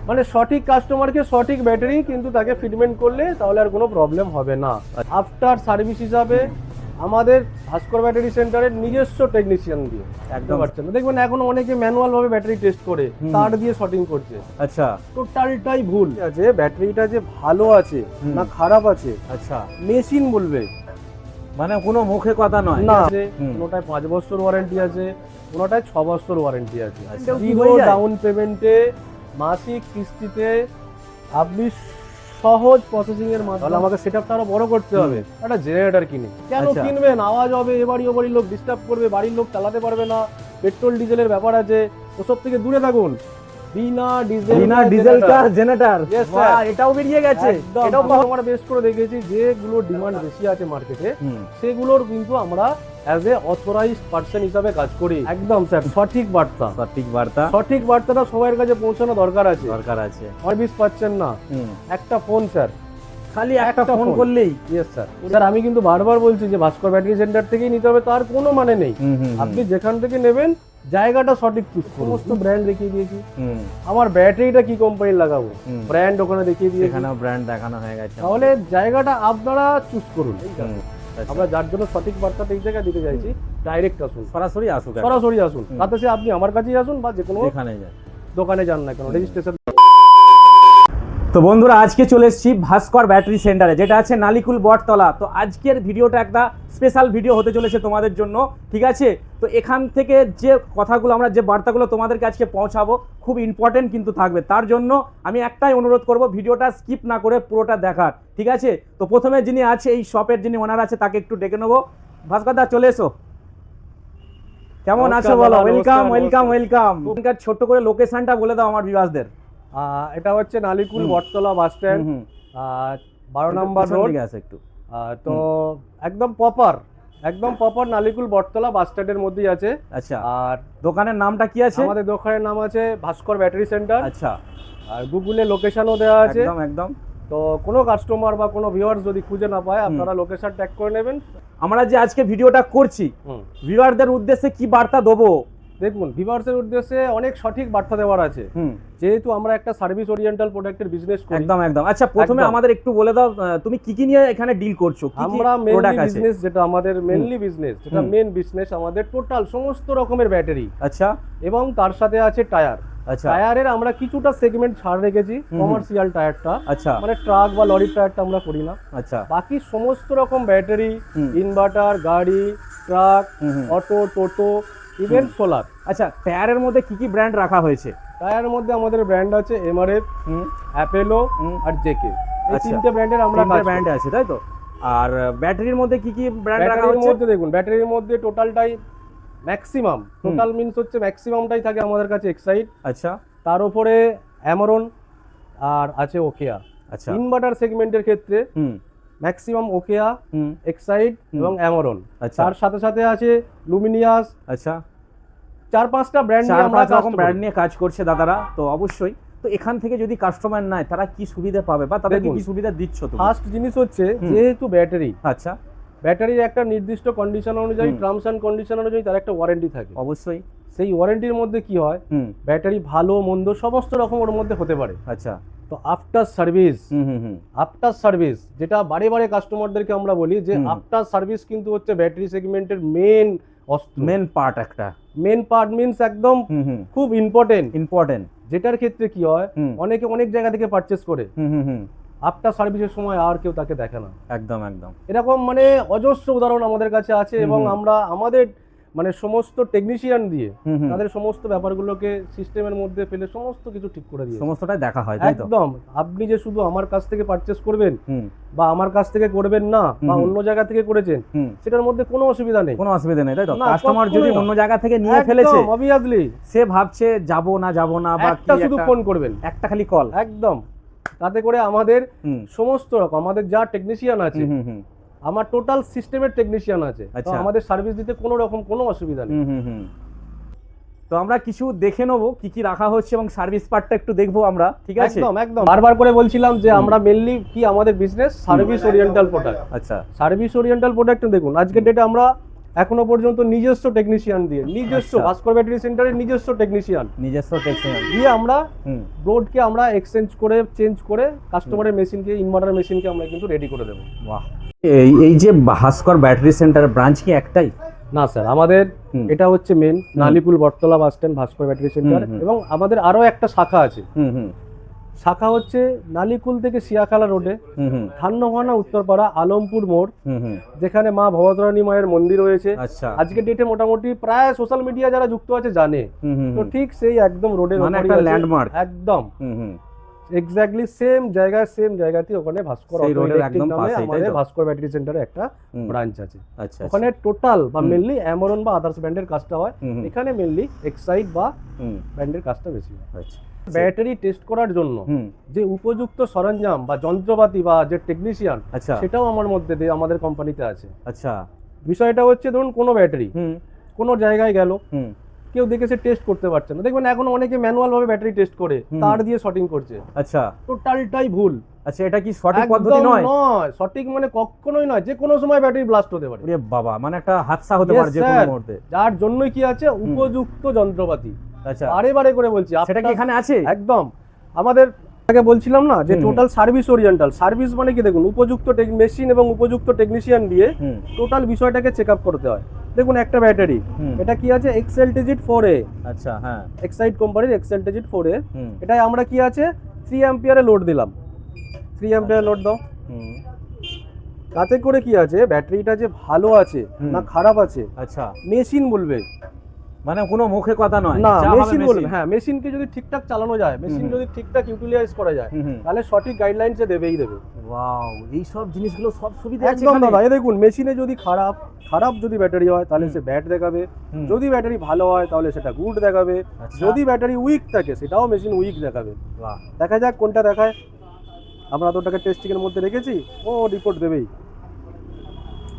মানে সঠিক কাস্টমারকে সঠিক ব্যাটারি কিন্তু তাকে ফিটমেন্ট করলে তাহলে আর কোনো প্রবলেম হবে না। আফটার সার্ভিস হিসাবে আমাদের ভাস্কর ব্যাটারি সেন্টারের নিজস্ব টেকনিশিয়ান দিয়ে একদম পারছেন না, দেখবেন এখন অনেকে ম্যানুয়াল ভাবে ব্যাটারি টেস্ট করে তার দিয়ে শর্টিং করছে। আচ্ছা, টোটালটাই ভুল আছে। ব্যাটারিটা যে ভালো আছে না খারাপ আছে আচ্ছা, মেশিন বলবে, মানে কোনো মুখে কথা নয় না। কোনোটায় 5 বছর ওয়ারেন্টি আছে, কোনোটায় 6 বছর ওয়ারেন্টি আছে। জিরো ডাউন পেমেন্টে মাসিক কিস্তিতে আপনি সহজ প্রসেসিং এর মাধ্যমে আমাকে সেটআপটা আরো বড় করতে হবে। একটা জেনারেটর কিনে কেন কিনবেন? আওয়াজ হবে, এবাড়ি ওবাড়ি লোক ডিস্টার্ব করবে, বাড়ির লোক চালাতে পারবে না, পেট্রোল ডিজেলের ব্যাপার আছে, ওসব থেকে দূরে থাকুন। বিনা ডিজেল কার জেনারেটর, বাহ, এটাও বেরিয়ে গেছে। এটাও আমরা বেশ করে দেখেছি যেগুলো ডিমান্ড বেশি আছে মার্কেটে, সেগুলোর কিন্তু আমরা অ্যাজ এ অথরাইজড পারসন হিসাবে কাজ করি। একদম স্যার, সঠিক বার্তাটা সবার কাছে পৌঁছানো দরকার আছে। সার্ভিস পাচ্ছেন না, একটা ফোন স্যার, খালি একটা ফোন করলেই। Yes sir. স্যার আমি কিন্তু বারবার বলছি যে ভাস্কর ব্যাটারি সেন্টার থেকেই নিতে হবে, তার কোনো মানে নেই। আপনি যেখান থেকে নেবেন জায়গাটা সঠিক চুজ করুন। সমস্ত ব্র্যান্ড দেখিয়ে দিয়েছি, আমার ব্যাটারিটা কি কোম্পানি লাগাবো ব্র্যান্ড ওখানে দেখিয়ে দিয়েছি, এখানেও ব্র্যান্ড দেখানো হয়ে গেছে। তাহলে জায়গাটা আপনারা চুজ করুন। আমরা যার জন্য সঠিক বার্তাটা এই জায়গায় দিতে চাইছি, ডাইরেক্ট আসুন, সরাসরি আসুন, তাতে সে আপনি আমার কাছেই আসুন বা যে কোনো দোকানে যান না কেন, রেজিস্ট্রেশন। তো বন্ধুরা, আজকে চলে এসেছি ভাস্কর ব্যাটারি সেন্টারে, যেটা আছে নালিকুল বটতলা। তো আজকের ভিডিওটা একটা স্পেশাল ভিডিও হতে চলেছে তোমাদের জন্য, ঠিক আছে? তো এখান থেকে যে কথাগুলো আমরা, যে বার্তাগুলো তোমাদেরকে আজকে পৌঁছাবো, খুব ইম্পর্টেন্ট কিন্তু থাকবে। তার জন্য আমি একটাই অনুরোধ করব, ভিডিওটা স্কিপ না করে পুরোটা দেখার, ঠিক আছে? তো প্রথমে যিনি আছে, এই শপের যিনি ওনার আছে, তাকে একটু ডেকে নেবো। ভাস্কর দা, চলে এসো। কেমন আছো বলো? ওয়েলকাম। ছোট্ট করে লোকেশনটা বলে দাও আমার ভিউয়ার্সদের। এটা হচ্ছে নালিকুল বটতলা বাস স্ট্যান্ড, 12 নম্বর রোড আছে একটু। তো একদম প্রপার নালিকুল বটতলা বাস স্ট্যান্ডের মধ্যেই আছে। আচ্ছা, আর দোকানের নামটা কি আছে? আমাদের দোকানের নাম আছে ভাস্কর ব্যাটারি সেন্টার। আচ্ছা, আর গুগলে লোকেশনও দেওয়া আছে। একদম। তো কোনো কাস্টমার বা কোনো ভিউয়ার্স যদি খুঁজে না পায়, আপনারা লোকেশন ট্যাগ করে নেবেন। আমরা যে আজকে ভিডিওটা করছি, ভিউয়ারদের উদ্দেশ্যে কি বার্তা দেবো? দেখুন, ভিউয়ার্সের উদ্দেশ্যে অনেক সঠিক বার্তা দেওয়ার আছে, যেহেতু আমরা একটা সার্ভিস ওরিয়েন্টাল প্রোডাক্টের বিজনেস করি। একদম। আচ্ছা, প্রথমে আমাদের একটু বলে দাও, তুমি কি নিয়ে এখানে ডিল করছো? আমরা মেইনলি বিজনেস, যেটা আমাদের মেইনলি বিজনেস, যেটা মেইন বিজনেস আমাদের টোটাল সমস্ত রকমের ব্যাটারি। আচ্ছা, এবং তার সাথে আছে টায়ার। আচ্ছা, টায়ারের আমরা কিছুটা সেগমেন্ট ছাড় রেখেছি, কমার্শিয়াল টায়ারটা। আচ্ছা, মানে ট্রাক বা লরির টায়ারটা আমরা করি না। আচ্ছা, বাকি সমস্ত রকম ব্যাটারি, ইনভার্টার, গাড়ি, ট্রাক, অটো, টোটো, ইভেন সোলার। আচ্ছা, টায়ারের মধ্যে কি ব্র্যান্ড রাখা হয়েছে? টায়ারের মধ্যে আমাদের ব্র্যান্ড আছে এমআরএফ, অ্যাপেলো আর জেকে। এই তিনটে ব্র্যান্ডের আমরা ব্র্যান্ড আছে, তাই তো? আর ব্যাটারির মধ্যে কি ব্র্যান্ড রাখা হয়েছে? মধ্যে দেখুন, ব্যাটারির মধ্যে টোটালটাই ম্যাক্সিমাম, টোটাল মিন্স হচ্ছে ম্যাক্সিমামটাই থাকে আমাদের কাছে এক্সাইড। আচ্ছা, তার উপরে অ্যামারন আর আছে ওকেয়া। আচ্ছা, ইনভার্টার সেগমেন্টের ক্ষেত্রে ম্যাক্সিমাম ওকেয়া, এক্সাইড এবং অ্যামারন। তার সাথে সাথে আছে লুমিনিয়াস। আচ্ছা, 4-5টা ব্র্যান্ড নিয়ে কাজ করছে দাদারা। তো অবশ্যই, তো এখান থেকে যদি কাস্টমার নেয়, তারা কি সুবিধা পাবে বা তাদেরকে কি সুবিধা দিচ্ছ তুমি? ফার্স্ট জিনিস হচ্ছে, যেহেতু ব্যাটারি, আচ্ছা, ব্যাটারির একটা নির্দিষ্ট কন্ডিশন অনুযায়ী, টার্মস এন্ড কন্ডিশন অনুযায়ী তার একটা ওয়ারেন্টি থাকে। অবশ্যই। সেই ওয়ারেন্টির মধ্যে কি হয়, ব্যাটারি ভালো মন্দ সমস্ত রকম ওর মধ্যে হতে পারে। আচ্ছা, তো আফটার সার্ভিস যেটা বারে বারে কাস্টমারদেরকে আমরা বলি, যে আফটার সার্ভিস কিন্তু হচ্ছে ব্যাটারি সেগমেন্টের মেন পার্ট মিন্স একদম খুব ইম্পর্টেন্ট। যেটার ক্ষেত্রে কি হয়, অনেকে অনেক জায়গা থেকে পারচেস করে, আফটার সার্ভিসের সময় আর কেউ তাকে দেখে না। একদম। এরকম মানে অজস্র উদাহরণ আমাদের কাছে আছে। এবং আমরা আমাদের মানে সমস্ত টেকনিশিয়ান দিয়ে তাদের সমস্ত ব্যাপারগুলোকে সিস্টেমের মধ্যে ফেলে সমস্ত কিছু ঠিক করে দিয়ে সমস্তটাই দেখা হয়, তাই তো? একদম। আপনি যে শুধু আমার কাছ থেকে পারচেজ করবেন বা আমার কাছ থেকে করবেন না, বা অন্য জায়গা থেকে করেছেন, সেটার মধ্যে কোনো অসুবিধা নেই, তাই তো? কাস্টমার যদি অন্য জায়গা থেকে নিয়ে ফেলেছে, অবভিয়াসলি সে ভাবছে যাব না, বা একটা শুধু ফোন করবেন, একটা খালি কল, একদম। তাতে করে আমাদের সমস্ত রকম, আমাদের যা টেকনিশিয়ান আছে, আমার টোটাল সিস্টেমের টেকনিশিয়ান আছে, তো আমাদের সার্ভিস দিতে কোনো রকম কোনো অসুবিধা নেই। তো আমরা কিছু দেখে নেবো কি রাখা হচ্ছে, এবং সার্ভিস পার্টটা একটু দেখবো আমরা, ঠিক আছে? একদম। বারবার করে বলছিলাম যে আমরা মেইনলি কি, আমাদের বিজনেস সার্ভিস ওরিয়েন্টাল প্রোডাক্ট। আচ্ছা, সার্ভিস ওরিয়েন্টাল প্রোডাক্ট দেখুন, আজকের ডেটে আমরা এখনো পর্যন্ত নিজস্ব টেকনিশিয়ান দিয়ে, নিজস্ব আচ্ছা। ভাস্কর ব্যাটারি সেন্টারের নিজস্ব টেকনিশিয়ান টেকনিশিয়ান দিয়ে আমরা হুম বোর্ডকে আমরা চেঞ্জ করে কাস্টমারের মেশিনকে, ইনভার্টার মেশিনকে আমরা কিন্তু রেডি করে দেবো। বাহ। এই যে ভাস্কর ব্যাটারি সেন্টার ব্রাঞ্চ কি একটাই? না স্যার, আমাদের হুম। এটা হচ্ছে মেন নালিকুল বটতলা বাস স্ট্যান্ড ভাস্কর ব্যাটারি সেন্টার, হুম। এবং আমাদের আরো একটা শাখা আছে। হুম শাখা হচ্ছে নালিকুল থেকে শিয়াখালা রোডে, হুম ধান্যখানা উত্তরপাড়া আলমপুর মোড়, হুম যেখানে মা ভবতারিণী মায়ের মন্দির রয়েছে। আচ্ছা। আজকের ডেটে মোটামুটি প্রায় সোশ্যাল মিডিয়া যারা যুক্ত আছে জানে। তো ঠিক সেই একদম রোডের মানে একটা ল্যান্ডমার্ক একদম হুম এক্স্যাক্টলি সেম জায়গাতে ওখানে ভাস্কর সেই অটো রোডের ইলেকট্রিক একদম নামে পাশেই, তাই আমাদের তো? ভাস্কর ব্যাটারি সেন্টারে একটা হুম। ব্রাঞ্চ আছে। আচ্ছা ওখানে টোটাল বা হুম। মেনলি অ্যামরন বা আদার্স ব্র্যান্ডের কাজটা হয়। হুম। এখানে মেনলি এক্সাইড বা হুম ব্র্যান্ডের কাজটা বেশি হয়। আচ্ছা। ব্যাটারি টেস্ট করার জন্য হুম যে উপযুক্ত সরঞ্জাম বা যন্ত্রপাতি বা যে টেকনিশিয়ান, আচ্ছা সেটাও আমার মধ্যে আমাদের কোম্পানিতে আছে। আচ্ছা। বিষয়টা হচ্ছে ধরুন কোনো ব্যাটারি হুম কোনো জায়গায় গেল, হুম কেউ দেখে সে টেস্ট করতে পারছে না, দেখবেন এখন অনেকে ম্যানুয়াল ভাবে ব্যাটারি টেস্ট করে তার দিয়ে শর্টিং করছে, আচ্ছা টোটালটাই ভুল। আচ্ছা, এটা কি সঠিক একদম পদ্ধতি নয়? সঠিক মানে কখনোই নয়, যে কোনো সময় ব্যাটারি ব্লাস্ট হতে পারে। ওরে বাবা, মানে একটা হাদসা হতে Yes, পারে যে কোনো sir. মুহূর্তে। যার জন্যই কি আছে উপযুক্ত যন্ত্রপাতি, আচ্ছা, বারে করে বলছি সেটা কি এখানে আছে? একদম আমাদের আগে বলছিলাম না যে হুম। Total service oriental. সার্ভিস মানে কি, দেখুন উপযুক্ত মেশিন এবং উপযুক্ত টেকনিশিয়ান দিয়ে হুম টোটাল বিষয়টাকে চেক আপ করতে হয়। দেখুন একটা ব্যাটারি, হুম। এটা কি আছে এক্সেলটিজিট 4A, আচ্ছা হ্যাঁ এক্সাইড কোম্পানির এক্সেলটিজিট 4A। হুম এটাই আমরা কি আছে 3 অ্যাম্পিয়ারে লোড দিলাম, 3 অ্যাম্পিয়ার লোড দাও। হুম তাতে করে কি আছে, ব্যাটারিটা যে ভালো আছে হুম। না খারাপ আছে আচ্ছা, মেশিন বলবে, মানে কোনো মুখে কথা নয়, না যা হবে মেশিন বলবে। মেশিন। হ্যাঁ, মেশিনকে যদি ঠিকঠাক চালানো যায়, মেশিন হুম। যদি ঠিকঠাক ইউটিলাইজ করা যায়, হুম। তাহলে সঠিক গাইডলাইনসে দেবেই দেবে। ওয়াও, এই সব জিনিসগুলো সব সুবিধা আছে একদম এখানে? দাদা, এই দেখুন মেশিনে যদি খারাপ যদি ব্যাটারি হয় তাহলে সে ব্যাড দেখাবে, হুম। যদি ব্যাটারি ভালো হয় তাহলে সেটা গুড দেখাবে, আচ্ছা। যদি ব্যাটারি উইক থাকে সেটাও মেশিন উইক দেখাবে। বাহ। দেখা যাক কোনটা দেখায়। আমরা তো ওটাকে টেস্টিং এর মধ্যে রেখেছি, ও রিপোর্ট দেবেই।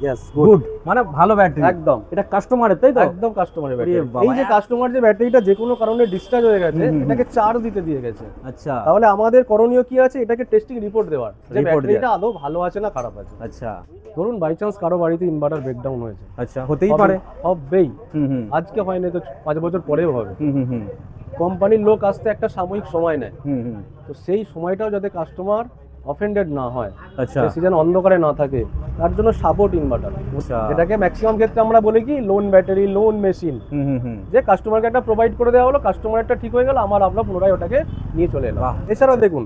ইয়েস, গুড, মানে ভালো ব্যাটারি। একদম এটা কাস্টমারের, তাই তো? একদম কাস্টমারের ব্যাটারি। ওরে বাবা। এই যে কাস্টমার যে ব্যাটারিটা যে কোনো কারণে ডিসচার্জ হয়ে গেছে, হুম। এটাকে চার্জ দিতে দিয়ে গেছে, আচ্ছা তাহলে আমাদের করণীয় কি আছে, এটাকে টেস্টিং রিপোর্ট দেওয়ার, যে Report ব্যাটারিটা আদৌ ভালো আছে না খারাপ আছে। আচ্ছা ধরুন বাই চান্স কারো বাড়িতে ইনভার্টার ব্রেকডাউন হয়েছে, আচ্ছা, হতেই পারে। হবেই, হুম আজকে হয়নি তো 5 বছর পরেও হবে। হুম কোম্পানির লোক আসতে একটা সাময়িক সময় নেয়, হুম তো সেই সময়টাও যাতে কাস্টমার অফেন্ডেড না হয়, আচ্ছা সে যেন অন্ধকারে না থাকে, তার জন্য সাপোর্ট ইনভার্টার, আচ্ছা। যেটাকে ম্যাক্সিমাম ক্ষেত্রে আমরা বলি কি লোন ব্যাটারি, লোন মেশিন, হুম যে কাস্টমারকে একটা প্রোভাইড করে দেওয়া হলো, কাস্টমারটা ঠিক হয়ে গেল, আমরা পুনরায় ওটাকে নিয়ে চলে এলাম। বাহ। এছাড়া দেখুন,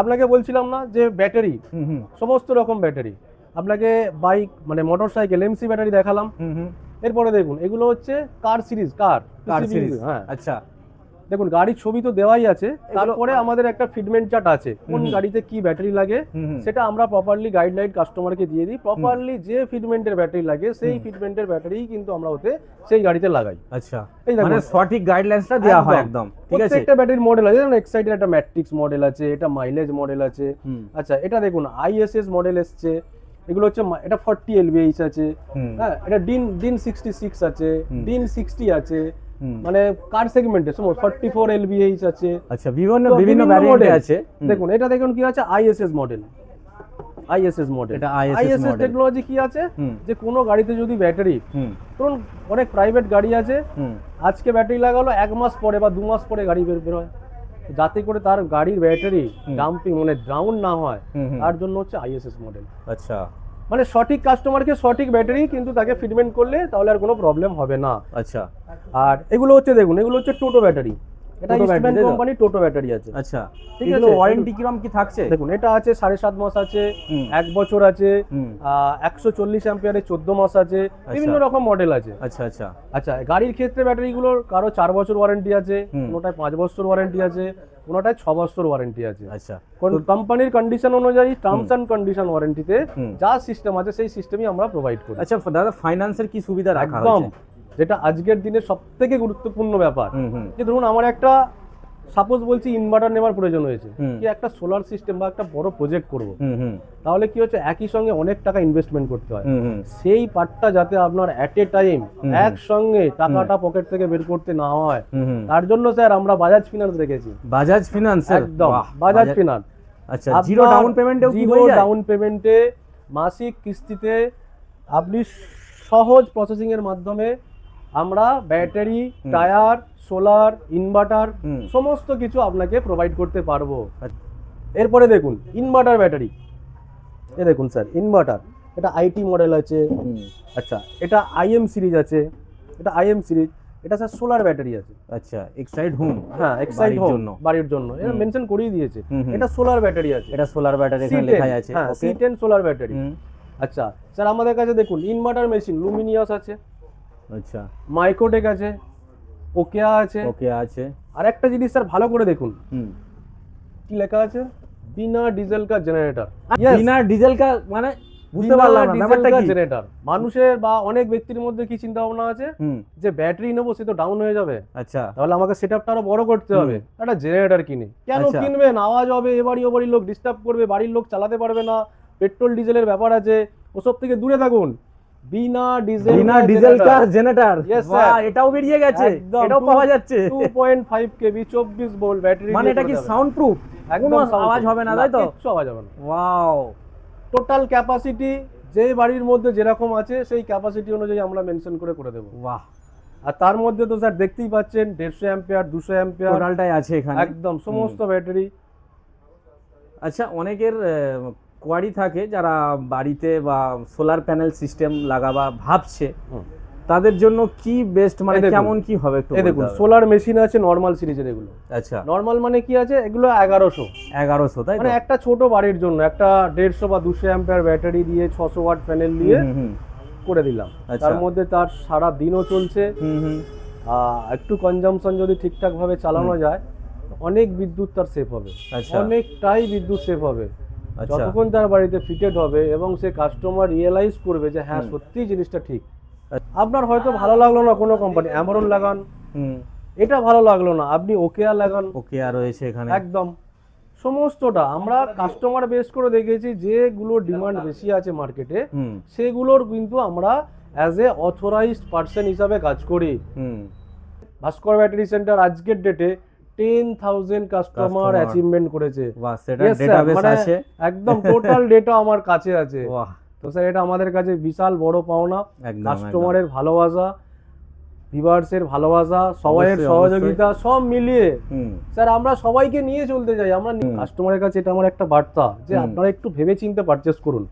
আপনাকে বলছিলাম না যে ব্যাটারি হুম সমস্ত রকম ব্যাটারি, আপনাকে বাইক মানে মোটর সাইকেল এমসি ব্যাটারি দেখালাম। হুম এরপরে দেখুন এগুলো হচ্ছে কার সিরিজ, কার PCB, সিরিজ। হ্যাঁ আচ্ছা দেখুন গাড়ির ছবি তো দেওয়াই আছে, তারপরে আমাদের একটা ফিটমেন্ট চার্ট আছে, কোন গাড়িতে কি ব্যাটারি লাগে হুম। সেটা আমরা প্রপারলি গাইডলাইন কাস্টমারকে দিয়ে দিই। প্রপারলি যে ফিটমেন্টের ব্যাটারি লাগে সেই ফিটমেন্টের ব্যাটারি কিন্তু আমরা ওতে সেই গাড়িতে লাগাই। আচ্ছা, এই দেখুন, মানে সঠিক গাইডলাইন্সটা দেওয়া হয় একদম, ঠিক আছে? প্রত্যেকটা ব্যাটারির মডেল আছে, যেমন এক্সাইটের একটা ম্যাট্রিক্স মডেল আছে, এটা মাইলেজ মডেল আছে। হুম আচ্ছা, এটা দেখুন আইএসএস মডেল এসছে, এগুলো হচ্ছে এটা 40 এলবিএইচ আছে, হুম হ্যাঁ এটা ডিন 66 আছে, ডিন 60 আছে, হুম। মানে কার সেগমেন্টে 44 এলবিএইচ আছে। আচ্ছা, বিভিন্ন তো বিভিন্ন model ভ্যারিয়েন্ট আছে। দেখুন এটা দেখুন কি আছে আইএসএস মডেল, আইএসএস মডেল। এটা ISS আইএসএস model। টেকনোলজি কি আছে, হুম যে কোনো গাড়িতে যদি ব্যাটারি, হুম ধরুন অনেক প্রাইভেট গাড়ি আছে, হুম আজকে ব্যাটারি লাগালো 1 মাস পরে বা 2 মাস পরে গাড়ি বের হয়, যাতে করে তার গাড়ির ব্যাটারি ডাম্পিং মানে ডাউন না হয়, হুম। তার জন্য হচ্ছে আইএসএস মডেল। আচ্ছা মানে সঠিক কাস্টমারকে সঠিক ব্যাটারি কিন্তু তাকে ফিটমেন্ট করলে তাহলে আর কোনো প্রবলেম হবে না। আচ্ছা আর এগুলো হচ্ছে দেখুন, এগুলো হচ্ছে টোটো ব্যাটারি, এটা টোটো ইস্টম্যান battery, কোম্পানি টোটো ব্যাটারি আছে। আচ্ছা, ঠিক এগুলো আছে, ওয়ারেন্টি কিরকম কি থাকছে? দেখুন এটা আছে 7.5 মাস আছে, হুম। 1 বছর আছে, হুম 140 অ্যাম্পিয়ারে 14 মাস আছে, বিভিন্ন রকম মডেল আছে। আচ্ছা আচ্ছা আচ্ছা, গাড়ির ক্ষেত্রে ব্যাটারিগুলোর কারো 4 বছর ওয়ারেন্টি আছে, হুম। কোনোটায় 5 বছর ওয়ারেন্টি আছে, কোনোটায় 6 বছর ওয়ারেন্টি আছে। আচ্ছা কোম্পানির কন্ডিশন অনুযায়ী টার্মস অ্যান্ড কন্ডিশন ওয়ারেন্টিতে হুম। যা সিস্টেম আছে সেই সিস্টেমই আমরা প্রোভাইড করি। আচ্ছা দাদা, ফাইন্যান্সের কি সুবিধা রাখা একদম, হয়েছে? যেটা আজকের দিনে সবথেকে গুরুত্বপূর্ণ ব্যাপার, হুম যে ধরুন আমার একটা সাপোজ বলছি ইনভার্টার নেওয়ার প্রয়োজন হয়েছে, হুম। কি একটা সোলার সিস্টেম বা একটা বড় প্রজেক্ট করব, হুম তাহলে কি হচ্ছে একই সঙ্গে অনেক টাকা ইনভেস্টমেন্ট করতে হয়। হুম সেই পার্টটা যাতে আপনার অ্যাট এ টাইম একসঙ্গে টাকাটা পকেট থেকে বের করতে না হয়, হুম। তার জন্য স্যার আমরা বাজাজ ফিনান্স রেখেছি। বাজাজ ফিনান্স, একদম বাজাজ ফিনান্স। আচ্ছা, জিরো ডাউন পেমেন্টেও কি হয়ে যায়? ডাউন পেমেন্টে মাসিক কিস্তিতে আপনি সহজ প্রসেসিং এর মাধ্যমে আমরা ব্যাটারি, টায়ার, সোলার, ইনভার্টার সমস্ত কিছু আপনাকে প্রোভাইড করতে পারবো। এরপরে দেখুন ইনভার্টার ব্যাটারি, এ দেখুন স্যার ইনভার্টার, এটা আইটি মডেল আছে, আচ্ছা এটা আইএম সিরিজ আছে, এটা আইএম সিরিজ, এটা স্যার সোলার ব্যাটারি আছে। আচ্ছা এক্সাইড হোম, হ্যাঁ এক্সাইড হোম বাড়ির জন্য, এটা মেনশন করেই দিয়েছে। এটা সোলার ব্যাটারি আছে, এটা সোলার ব্যাটারি এখানে লেখাই আছে। হ্যাঁ C10 সোলার ব্যাটারি। আচ্ছা স্যার আমাদের কাছে দেখুন ইনভার্টার মেশিন লুমিনিয়াস আছে, আচ্ছা মাইক্রোটেক আছে, ওকেয়া আছে, ওকে আছে। আর একটা জিনিস স্যার ভালো করে দেখুন কি লেখা আছে, বিনা ডিজেল কা জেনারেটর। বিনা ডিজেল কা মানে বুঝতে পারলাম না ব্যাপারটা কি। জেনারেটর মানুষের বা অনেক ব্যক্তির মধ্যে কি চিন্তা ভাবনা আছে যে ব্যাটারি নেবো সে তো ডাউন হয়ে যাবে, আচ্ছা তাহলে আমাকে সেটআপটা আরো বড় করতে হবে, একটা জেনারেটর কিনে। কেন কিনবেন? আওয়াজ হবে, এ বাড়ি ও বাড়ির লোক ডিস্টার্ব করবে, বাড়ির লোক চালাতে পারবে না, পেট্রোল ডিজেলের ব্যাপার আছে, ওসব থেকে দূরে থাকুন। বিনা ডিজেল কা জেনারেটর, বাহ এটাও বেরিয়ে গেছে, এটাও পাওয়া যাচ্ছে। 2.5 কেভি 24 ভোল্ট ব্যাটারি, মানে এটা কি সাউন্ড প্রুফ, কোনো আওয়াজ হবে না তাই তো? কিচ্ছু আওয়াজ হবে না। ওয়াও, টোটাল ক্যাপাসিটি যে বাড়ির মধ্যে যেরকম আছে সেই ক্যাপাসিটি অনুযায়ী আমরা মেনশন করে দেবো। বাহ, আর তার মধ্যে তো স্যার দেখতেই পাচ্ছেন 150 অ্যাম্পিয়ার, 200 অ্যাম্পিয়ার টোটালটাই আছে এখানে একদম সমস্ত ব্যাটারি। আচ্ছা অনেকের কোয়ারি থাকে যারা বাড়িতে বা সোলার প্যানেল সিস্টেম লাগাবা ভাবছে, তাদের জন্য কি বেস্ট, মানে কেমন কি হবে একটু এই দেখুন সোলার মেশিন আছে নরমাল সিরিজের এগুলো। আচ্ছা নরমাল মানে কি আছে, এগুলো 1100 তাই মানে একটা ছোট বাড়ির জন্য একটা 150 বা 200 অ্যাম্পিয়ার ব্যাটারি দিয়ে 600 ওয়াট প্যানেল দিয়ে করে দিলাম। তার মধ্যে তার সারা দিনও চলছে, একটু কনজাম্পশন যদি ঠিকঠাক ভাবে চালানো যায় অনেক বিদ্যুৎ তার সেভ হবে, অনেকটাই বিদ্যুৎ সেভ হবে যতক্ষণ তার বাড়িতে ফিটেড হবে এবং সে কাস্টমার রিয়েলাইজ করবে যে হ্যাঁ সত্যি জিনিসটা ঠিক। আপনার হয়তো ভালো লাগলো না কোনো কোম্পানি, অ্যামারন লাগান, এটা ভালো লাগলো না আপনি ওকেয়া লাগান, ওকেয়া রয়েছে এখানে একদম সমস্তটা আমরা কাস্টমার বেস করে দেখেছি, যেগুলো ডিমান্ড বেশি আছে মার্কেটে সেগুলোর কিন্তু আমরা অ্যাজ এ অথরাইজড পার্সন হিসাবে কাজ করি। ভাস্কর ব্যাটারি সেন্টার আজকের ডেটে 10,000 কাস্টমার অ্যাচিভমেন্ট করেছে। একদম টোটাল ডেটা আমার কাছে আছে। তো স্যার এটা আমাদের কাছে বিশাল বড় পাওনা, কাস্টমারের ভালোবাসা, ভিউয়ার্সের ভালোবাসা, সবাইয়ের সহযোগিতা সব মিলিয়ে স্যার আমরা সবাইকে নিয়ে চলতে চাই। আমরা কাস্টমারের কাছে এটা আমার একটা বার্তা যে আপনারা একটু ভেবে চিন্তে পারচেজ করুন।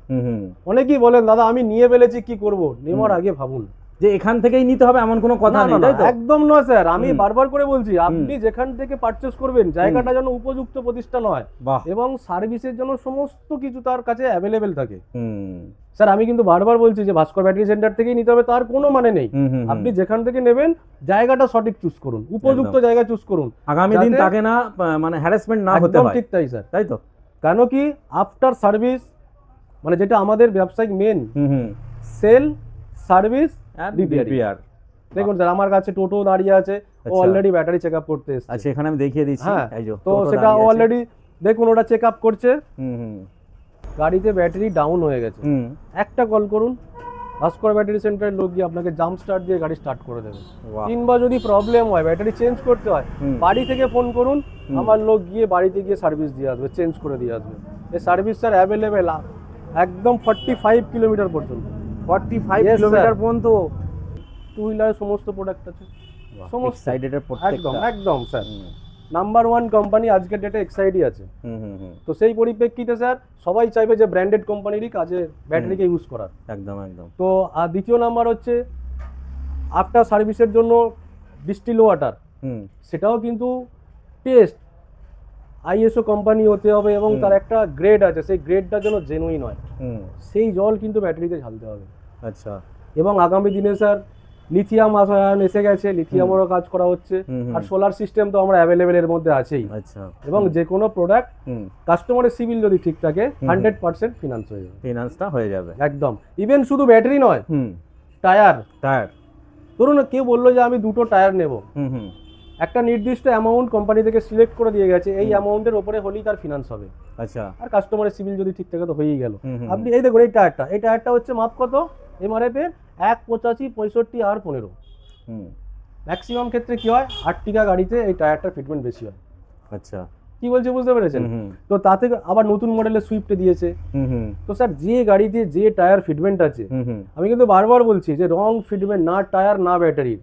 অনেকেই বলেন দাদা আমি নিয়ে ফেলেছি কি করব, নেওয়ার আগে ভাবুন যে এখান থেকেই নিতে হবে এমন কোনো কথা নেই, তাই তো? একদম নয় স্যার, আমি বারবার করে বলছি আপনি যেখান থেকে পারচেজ করবেন জায়গাটা যেন উপযুক্ত প্রতিষ্ঠান হয় এবং সার্ভিসের জন্য সমস্ত কিছু তার কাছে অ্যাভেলেবেল থাকে। স্যার আমি কিন্তু বারবার বলছি যে ভাস্কর ব্যাটারি সেন্টার থেকেই নিতে হবে তার কোনো মানে নেই, আপনি যেখান থেকে নেবেন জায়গাটা সঠিক চুজ করুন, উপযুক্ত জায়গা চুজ করুন, আগামী দিন তাকে না মানে হ্যারাসমেন্ট না হতে হয়। ঠিক তাই স্যার, তাই তো? কেন কি আফটার সার্ভিস মানে যেটা আমাদের ব্যবসায়িক মেন সেল সার্ভিস রিপেয়ার। দেখুন স্যার আমার কাছে টোটো দাঁড়িয়ে আছে, ও অলরেডি ব্যাটারি চেকআপ করতে এসেছে। আচ্ছা এখানে আমি দেখিয়ে দিচ্ছি, এই যে তো সেটা অলরেডি দেখুন ওটা চেকআপ করছে, গাড়িতে ব্যাটারি ডাউন হয়ে গেছে, একটা কল করুন ভাস্কর ব্যাটারি সেন্টারের লোক গিয়ে আপনাকে জাম্প স্টার্ট দিয়ে গাড়ি স্টার্ট করে দেবে। কিংবা যদি প্রবলেম হয় ব্যাটারি চেঞ্জ করতে হয় বাড়ি থেকে ফোন করুন, আমার লোক গিয়ে বাড়িতে গিয়ে সার্ভিস দিয়ে আসবে, চেঞ্জ করে দিয়ে আসবে। এই সার্ভিস স্যার অ্যাভেলেবেল একদম 45 কিলোমিটার পর্যন্ত, 45 কিলোমিটার পর্যন্ত টু হুইলারের সমস্ত প্রোডাক্ট আছে, সমস্ত সাইডের প্রত্যেকটা একদম স্যার নাম্বার 1 কোম্পানি আজকের ডেটে এক্সাইডই আছে। তো সেই পরিপ্রেক্ষিতে স্যার সবাই চাইবে যে ব্র্যান্ডেড কোম্পানিরই কাজে ব্যাটারিকে ইউজ করার। একদম একদম। তো আর দ্বিতীয় নাম্বার হচ্ছে আফটার সার্ভিসের জন্য ডিস্টিল ওয়াটার, সেটাও কিন্তু টেস্ট আইএসও কোম্পানি হতে হবে এবং তার একটা গ্রেড আছে, সেই গ্রেডটা যেন জেনুইন হয়, সেই জল কিন্তু ব্যাটারিতে ঢালতে হবে। আচ্ছা এবং আগামী দিনে স্যার লিথিয়াম আয়ন এসে গেছে, লিথিয়ামেরও কাজ করা হচ্ছে, আর সোলার সিস্টেম তো আমরা অ্যাভেলেবেল এর মধ্যে আছেই। আচ্ছা এবং যে কোনো প্রোডাক্ট কাস্টমারের সিভিল যদি ঠিক থাকে 100% ফিনান্স হয়ে যাবে, ফিনান্সটা হয়ে যাবে একদম। ইভেন শুধু ব্যাটারি নয়, টায়ার ধরুন কেউ বললো যে আমি দুটো টায়ার নেব, একটা নির্দিষ্ট অ্যামাউন্ট কোম্পানি থেকে সিলেক্ট করে দিয়ে গেছে, এই অ্যামাউন্টের উপরে হলেই তার ফিনান্স হবে। আচ্ছা, আর কাস্টমারের সিভিল যদি ঠিক থাকে তো হয়েই গেল। আপনি এই দেখুন এই টায়ারটা হচ্ছে মাপ কত এমআরএফ এর 1.85, 65 আর 15। ম্যাক্সিমাম ক্ষেত্রে কি হয় আর্টিকা গাড়িতে এই টায়ারটার ফিটমেন্ট বেশি হয়। আচ্ছা, কি বলছে বুঝতে পেরেছেন? হুম, হুম, তো তাতে আবার নতুন মডেলের সুইফটে দিয়েছে। হুম, হুম, তো স্যার যে গাড়িতে যে টায়ার ফিটমেন্ট আছে, হুম, হুম, আমি কিন্তু বারবার বলছি যে রং ফিটমেন্ট না টায়ার না ব্যাটারির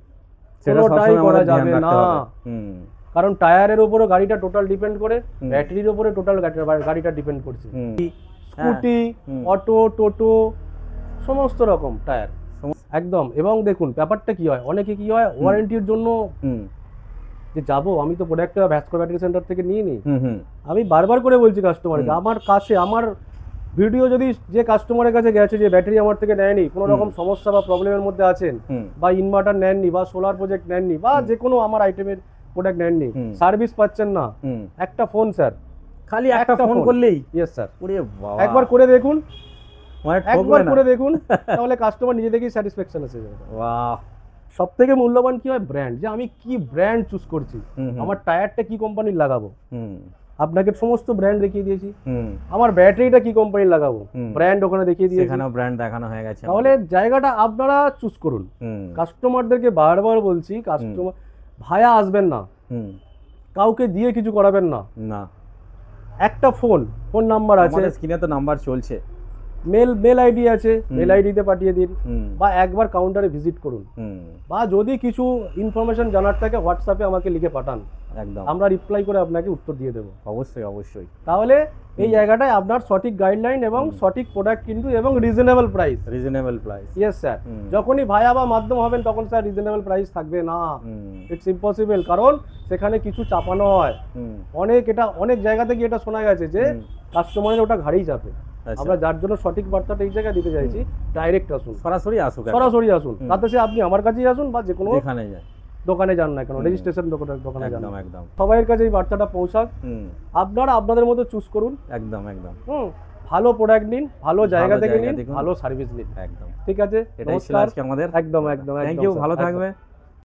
সেটা কোনোটাই সবসময় করা আমাদের ধ্যান যাবে রাখতে না। হবে। হুম, কারণ টায়ারের উপরও গাড়িটা টোটাল ডিপেন্ড করে, হুম। ব্যাটারির উপরে টোটাল গাড়িটা ডিপেন্ড করছে। হুম, স্কুটি, হুম। অটো, টোটো সমস্ত রকম টায়ার একদম। এবং দেখুন ব্যাপারটা কি হয়, অনেকে কি হয় ওয়ারেন্টির জন্য হুম, যে যাবো, আমি তো প্রোডাক্টটা ভাস্কর ব্যাটারি সেন্টার থেকে নিয়ে নিই। হুম, হুম, আমি বারবার করে বলছি কাস্টমারকে, আমার কাছে আমার ভিডিও যদি যে কাস্টমারের কাছে গেছে যে ব্যাটারি আমার থেকে নেয়নি, কোনো রকম সমস্যা বা প্রবলেমের মধ্যে আছেন, হুম, বা ইনভার্টার নেননি, বা সোলার প্রজেক্ট নেননি, বা যে কোনো আমার আইটেমের প্রোডাক্ট নেননি, সার্ভিস পাচ্ছেন না, হুম। একটা ফোন স্যার, খালি একটা ফোন করলেই? ইয়েস স্যার, ওরে বাবা, একবার করে দেখুন, মানে ঠকবে একবার না? করে দেখুন, তাহলে কাস্টমার নিজে থেকেই স্যাটিসফ্যাকশন এসে যাবে। বাহ! সব থেকে মূল্যবান কি হয় ব্র্যান্ড, যে আমি কি ব্র্যান্ড চুজ করছি, হুম, হুম, আমার টায়ারটা কি কোম্পানির লাগাবো, হুম, আপনাকে সমস্ত ব্র্যান্ড দেখিয়ে দিয়েছি। হুম। আমার ব্যাটারিটা কি কোম্পানির লাগাবো, হুম। ব্র্যান্ড ওখানে দেখিয়ে দিয়েছি। সেখানেও ব্র্যান্ড দেখানো হয়ে গেছে তাহলে আমাদের। জায়গাটা আপনারা চুজ করুন। হুম, কাস্টমারদেরকে বারবার বলছি, কাস্টমার ভায়া আসবেন না, হুম, কাউকে দিয়ে কিছু করাবেন না। না, একটা ফোন নাম্বার আছে, আমাদের স্ক্রিনে তো নাম্বার চলছে। মেল আইডি আছে, মেল আইডিতে পাঠিয়ে দিন, হুম, বা একবার কাউন্টারে ভিজিট করুন, হুম, বা যদি কিছু ইনফরমেশন জানার থাকে হোয়াটসঅ্যাপে আমাকে লিখে পাঠান, একদম, আমরা রিপ্লাই করে আপনাকে উত্তর দিয়ে দেবো। অবশ্যই, অবশ্যই। তাহলে এই জায়গাটায় আপনার সঠিক গাইডলাইন এবং সঠিক প্রোডাক্ট কিন্তু, এবং reasonable price. Reasonable price. Yes sir, যখনই ভায়া বা মাধ্যম হবেন তখন স্যার রিজনেবল প্রাইস থাকবে না, ইটস ইম্পসিবল। কারণ সেখানে কিছু চাপানো হয়, অনেক জায়গা থেকে এটা শোনা গেছে যে কাস্টমারের ওটা ঘাড়েই চাপে। আমরা যার জন্য সঠিক বার্তাটা এই জায়গায় দিতে চাইছি, ডাইরেক্ট আসুন, সরাসরি আসুক, সরাসরি আসুন, তাতে সে আপনি আমার কাছেই আসুন বা যে কোনো এখানে যায়, দোকানে যান না কেন, রেজিস্ট্রেশন দোকানে যান, একদম, একদম। সবাইয়ের কাছে এই বার্তাটা পৌঁছাক। আপনারা আপনাদের মতো চুজ করুন, একদম, একদম, ভালো প্রোডাক্ট নিন, ভালো জায়গা থেকে নিন, দেখুন। ভালো সার্ভিস নিন। একদম, ঠিক আছে, এটাই ছিল নমস্কার। আজকে আমাদের। একদম একদম থ্যাংক একদম ইউ, স্যার, ভালো একদম। থাকবে।